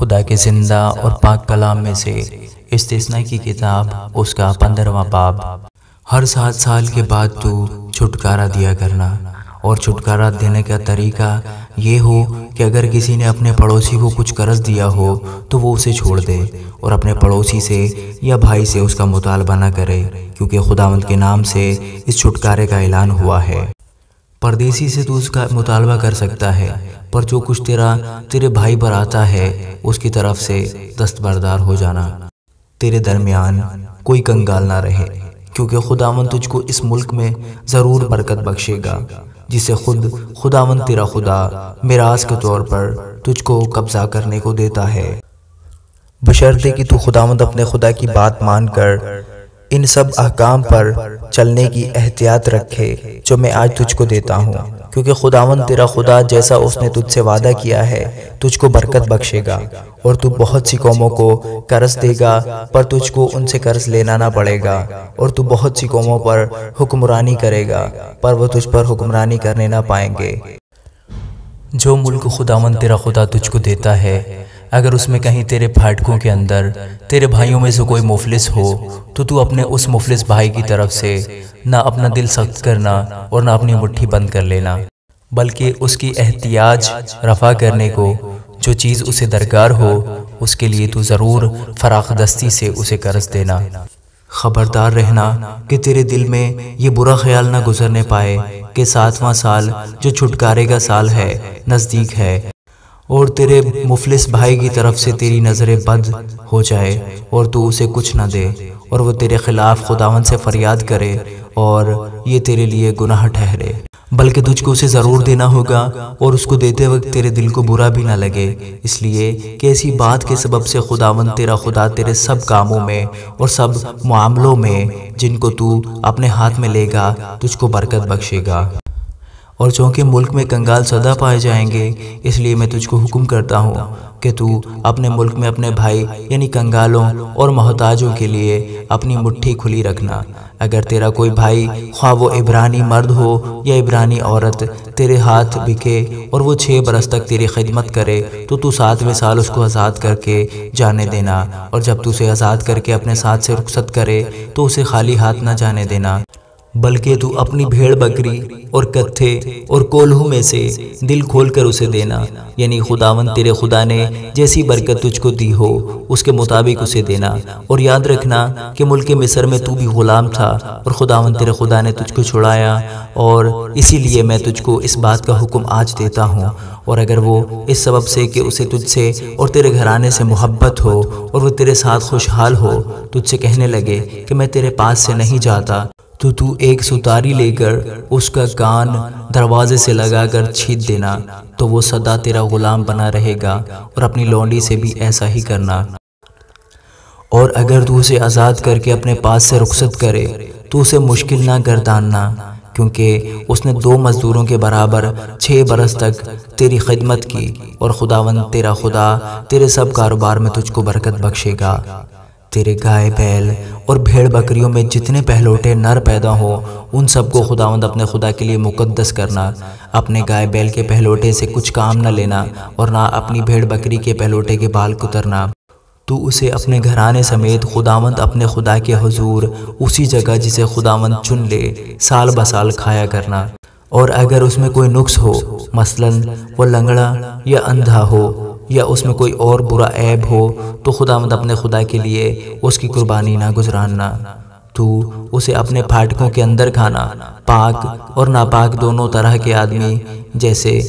خدا کے زندہ اور پاک کلام میں سے استثناء کی کتاب اس کا 15واں باب۔ ہر 7 سال کے بعد تو چھٹکارا دیا کرنا، اور چھٹکارا دینے کا طریقہ یہ ہو کہ اگر کسی نے اپنے پڑوسی کو کچھ قرض دیا ہو تو وہ اسے چھوڑ دے، اور اپنے پڑوسی سے یا بھائی سے اس کا مطالبہ نہ کرے، کیونکہ خداوند کے نام سے اس چھٹکارے کا اعلان ہوا ہے۔ پردیسی سے تو اس کا مطالبہ کر سکتا ہے، پر جو کچھ تیرے بھائی پر آتا ہے اس کی طرف سے دستبردار ہو جانا۔ تیرے درمیان کوئی کنگال نہ رہے، کیونکہ خداوند تجھ کو اس ملک میں ضرور برکت بخشے گا، جسے خداوند تیرا خدا میراث کے طور پر تجھ کو قبضہ کرنے کو دیتا ہے، بشرطے کہ تو خداوند اپنے خدا کی بات مان کر ان سب احکام پر چلنے کی احتیاط رکھے جو میں آج تجھ کو دیتا ہوں، کیونکہ خداوند تیرا خدا جیسا اس نے تجھ سے وعدہ کیا ہے تجھ کو برکت بخشے گا، اور تو بہت سی قوموں کو قرض دے گا پر تجھ کو ان سے قرض لینا نہ پڑے گا، اور تو بہت سی قوموں پر حکمرانی کرے گا پر وہ تجھ پر حکمرانی کرنے نہ پائیں گے۔ جو ملک خداوند تیرا خدا تجھ کو دیتا ہے، اگر اس میں کہیں تیرے پھاٹکوں کے اندر تیرے بھائیوں میں سے کوئی مفلس ہو تو اپنے اس مفلس بھائی کی طرف سے نہ اپنا دل سخت کرنا اور نہ اپنی مٹھی بند کر لینا، بلکہ اس کی احتیاج رفع کرنے کو جو چیز اسے درکار ہو اس کے لیے تو ضرور فراخ دستی سے اسے قرض دینا۔ خبردار رہنا کہ تیرے دل میں یہ برا خیال نہ گزرنے پائے کہ 7واں سال جو چھٹکارے کا سال ہے نزدیک ہے، اور تیرے مفلس بھائی کی طرف سے تیری نظر بد ہو جائے اور تو اسے کچھ نہ دے، اور وہ تیرے خلاف خداوند سے فریاد کرے اور یہ تیرے لیے گناہ ٹھہرے، بلکہ تجھ کو اسے ضرور دینا ہوگا، اور اس کو دیتے وقت تیرے دل کو برا بھی نہ لگے، اس لیے کہ ایسی بات کے سبب سے خداوند تیرا خدا تیرے سب کاموں میں اور سب معاملوں میں جن کو تو اپنے ہاتھ میں لے گا تجھ کو برکت بخشے گا۔ اور چونکہ ملک میں کنگال سدا پائے جائیں گے، اس لیے میں تجھ کو حکم کرتا ہوں کہ تو اپنے ملک میں اپنے بھائی یعنی کنگالوں اور محتاجوں کے لیے اپنی مٹھی کھلی رکھنا۔ اگر تیرا کوئی بھائی خواہ وہ عبرانی مرد ہو یا عبرانی عورت تیرے ہاتھ بکے اور وہ 6 برس تک تیری خدمت کرے تو 7ویں سال اس کو آزاد کر کے جانے دینا، اور جب تو اسے آزاد کر کے اپنے ساتھ سے رخصت کرے تو اسے خالی ہاتھ نہ جانے دینا، بلکہ تو اپنی بھیڑ بکری اور کتھے اور کولہوں میں سے دل کھول کر اسے دینا، یعنی خداوند تیرے خدا نے جیسی برکت تجھ کو دی ہو اس کے مطابق اسے دینا۔ اور یاد رکھنا کہ ملک مصر میں تو بھی غلام تھا اور خداوند تیرے خدا نے تجھ کو چھڑایا، اور اسی لیے میں تجھ کو اس بات کا حکم آج دیتا ہوں۔ اور اگر وہ اس سبب سے کہ اسے تجھ سے اور تیرے گھرانے سے محبت ہو اور وہ تیرے ساتھ خوشحال ہو تجھ سے کہنے لگے کہ میں تیرے پاس سے نہیں جاتا، تو ایک ستاری لے کر اس کا کان دروازے سے لگا کر چھید دینا، تو وہ سدا تیرا غلام بنا رہے گا، اور اپنی لونڈی سے بھی ایسا ہی کرنا۔ اور اگر تو اسے آزاد کر کے اپنے پاس سے رخصت کرے تو اسے مشکل نہ گرداننا، کیونکہ اس نے 2 مزدوروں کے برابر 6 برس تک تیری خدمت کی، اور خداوند تیرا خدا تیرے سب کاروبار میں تجھ کو برکت بخشے گا۔ تیرے گائے بیل اور بھیڑ بکریوں میں جتنے پہلوٹے نر پیدا ہوں ان سب کو خداوند اپنے خدا کے لیے مقدس کرنا۔ اپنے گائے بیل کے پہلوٹے سے کچھ کام نہ لینا، اور نہ اپنی بھیڑ بکری کے پہلوٹے کے بال کترنا۔ تو اسے اپنے گھرانے سمیت خداوند اپنے خدا کے حضور اسی جگہ جسے خداوند چن لے سال بسال کھایا کرنا۔ اور اگر اس میں کوئی نقص ہو، مثلاً وہ لنگڑا یا اندھا ہو یا اس میں کوئی اور برا عیب ہو، تو خداوند اپنے خدا کے لیے اس کی قربانی نہ گزراننا۔ تو اسے اپنے پھاٹکوں کے اندر کھانا، پاک اور ناپاک دونوں طرح کے آدمی جیسے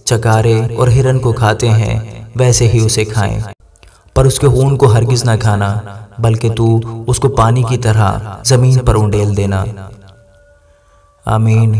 چکارے اور ہرن کو کھاتے ہیں ویسے ہی اسے کھائیں، پر اس کے خون کو ہرگز نہ کھانا، بلکہ تو اس کو پانی کی طرح زمین پر انڈیل دینا۔ آمین۔